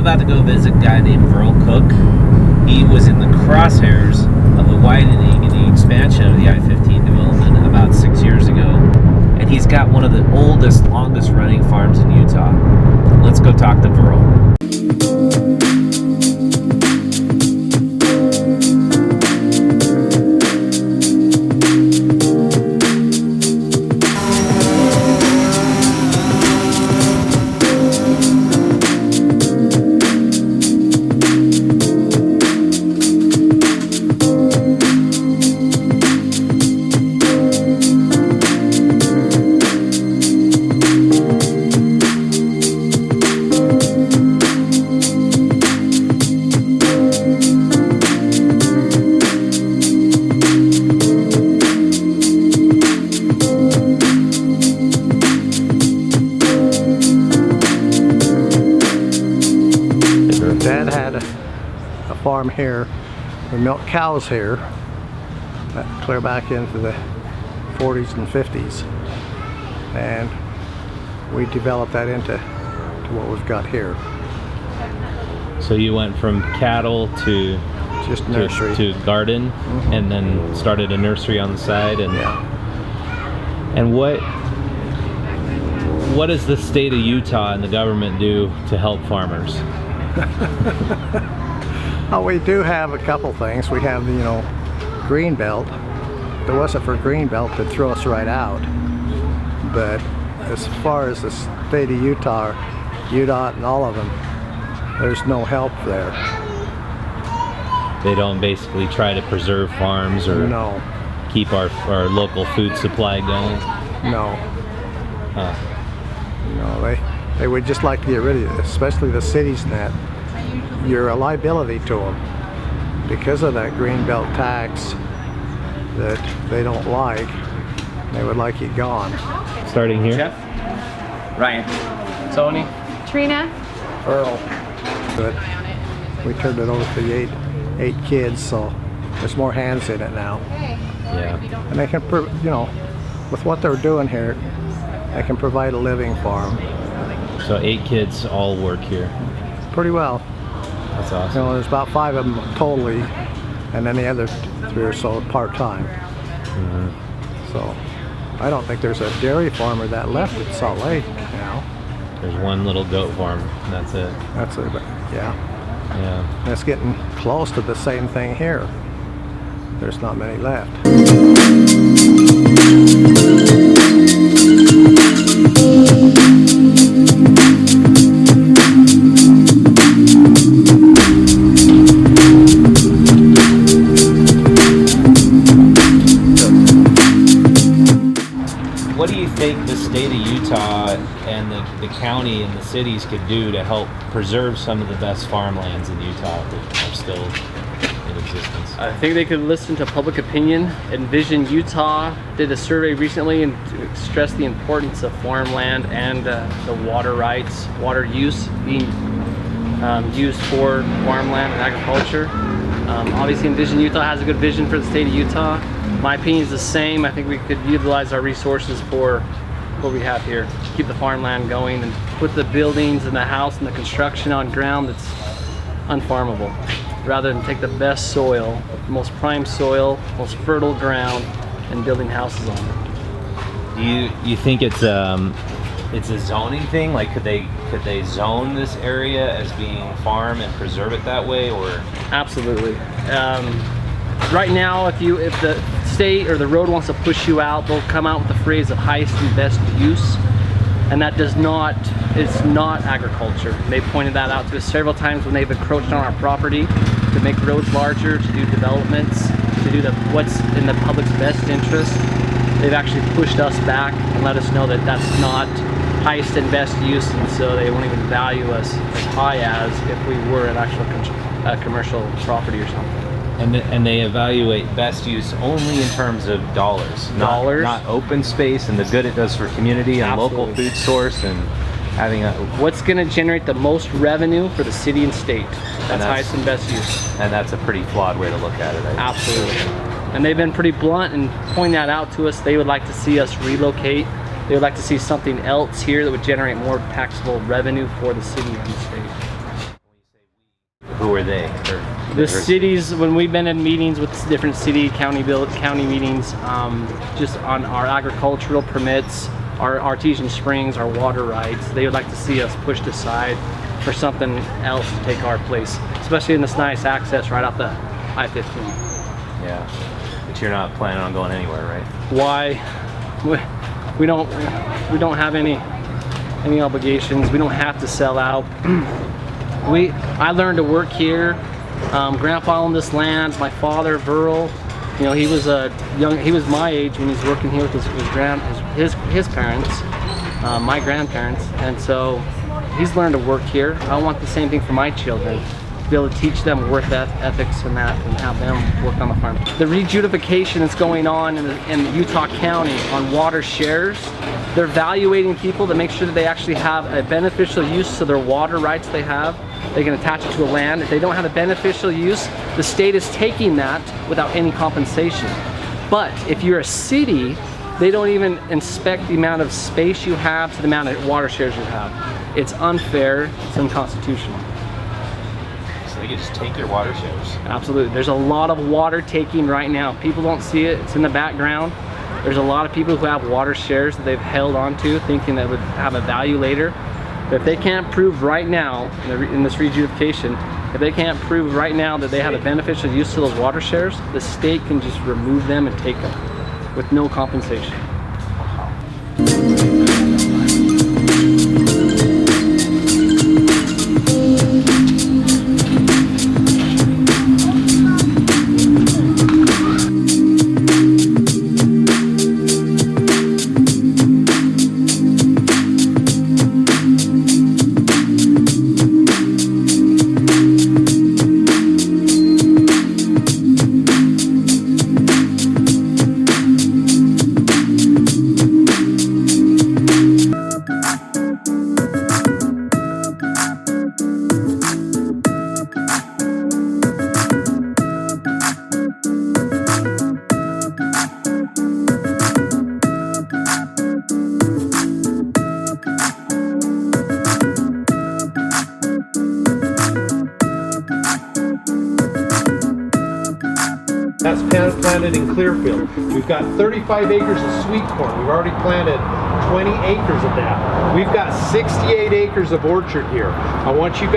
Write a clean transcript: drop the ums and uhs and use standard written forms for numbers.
about to go visit a guy named Verl Cook. He was in the crosshairs of the widening and the expansion of the I-15 development about 6 years ago. And he's got one of the oldest, longest running farms in Utah. Let's go talk to Verl. Dad had a farm here. We milked cows here, clear back into the 40s and 50s, and we developed that into what we've got here. So you went from cattle to just nursery to garden, and then started a nursery on the side. And yeah. And what does the state of Utah and the government do to help farmers? Oh, we do have a couple things. We have the, Greenbelt. If it wasn't for Greenbelt, they'd throw us right out. But as far as the state of Utah, UDOT and all of them, there's no help there. They don't basically try to preserve farms or no. Keep our local food supply going? No. Huh. No, they would just like to get rid of it, especially the cities and that. You're a liability to them because of that Greenbelt tax that they don't like. They would like it gone. Starting here? Jeff, Ryan, Tony, Trina, Earl. But we turned it over to the eight kids, so there's more hands in it now. Yeah. And they can, with what they're doing here, they can provide a living for them. So 8 kids all work here. Pretty well. That's awesome. There's about 5 of them totally, and then the other 3 or so part-time. So I don't think there's a dairy farmer that left at Salt Lake now. There's one little goat farm, and that's it. That's it, but yeah. Yeah. And it's getting close to the same thing here. There's not many left. What do you think the state of Utah and the county and the cities could do to help preserve some of the best farmlands in Utah that are still in existence? I think they could listen to public opinion. Envision Utah did a survey recently and stressed the importance of farmland and the water rights, water use being used for farmland and agriculture. Obviously Envision Utah has a good vision for the state of Utah. My opinion is the same. I think we could utilize our resources for what we have here. Keep the farmland going and put the buildings and the house and the construction on ground that's unfarmable, rather than take the best soil, the most prime soil, most fertile ground, and building houses on it. You think it's a zoning thing? Like could they zone this area as being farm and preserve it that way, or? Absolutely. Right now, if the state or the road wants to push you out, they'll come out with the phrase of highest and best use, and that it's not agriculture. They pointed that out to us several times when they've encroached on our property to make roads larger, to do developments, to do what's in the public's best interest. They've actually pushed us back and let us know that that's not highest and best use, and so they won't even value us as high as if we were an actual commercial property or something. And they evaluate best use only in terms of dollars, not open space and the good it does for community and local food source and having what's going to generate the most revenue for the city and state. That's highest and best use. And that's a pretty flawed way to look at it. Absolutely. And they've been pretty blunt and pointing that out to us. They would like to see us relocate. They would like to see something else here that would generate more taxable revenue for the city and the state. are they? The cities, when we've been in meetings with different city, county meetings, just on our agricultural permits, our artesian springs, our water rights, they would like to see us pushed aside for something else to take our place, especially in this nice access right off the I-15. Yeah, but you're not planning on going anywhere, right? Why? We don't have any obligations. We don't have to sell out. I learned to work here. Grandpa owned this land. My father, Verl, you know, he was my age when he was working here with his parents, my grandparents, and so he's learned to work here. I want the same thing for my children, to be able to teach them work ethics and that, and have them work on the farm. The rejudification that's going on in Utah County on water shares, they're evaluating people to make sure that they actually have a beneficial use to their water rights they have. They can attach it to a land. If they don't have a beneficial use, the state is taking that without any compensation. But if you're a city, they don't even inspect the amount of space you have to the amount of water shares you have. It's unfair, it's unconstitutional. So they can just take your water shares. Absolutely. There's a lot of water taking right now. People don't see it, it's in the background. There's a lot of people who have water shares that they've held onto thinking that would have a value later. But if they can't prove right now, in this rejudication, if they can't prove right now that they have a beneficial use to those water shares, the state can just remove them and take them with no compensation. That's planted in Clearfield. We've got 35 acres of sweet corn. We've already planted 20 acres of that. We've got 68 acres of orchard here. I want you guys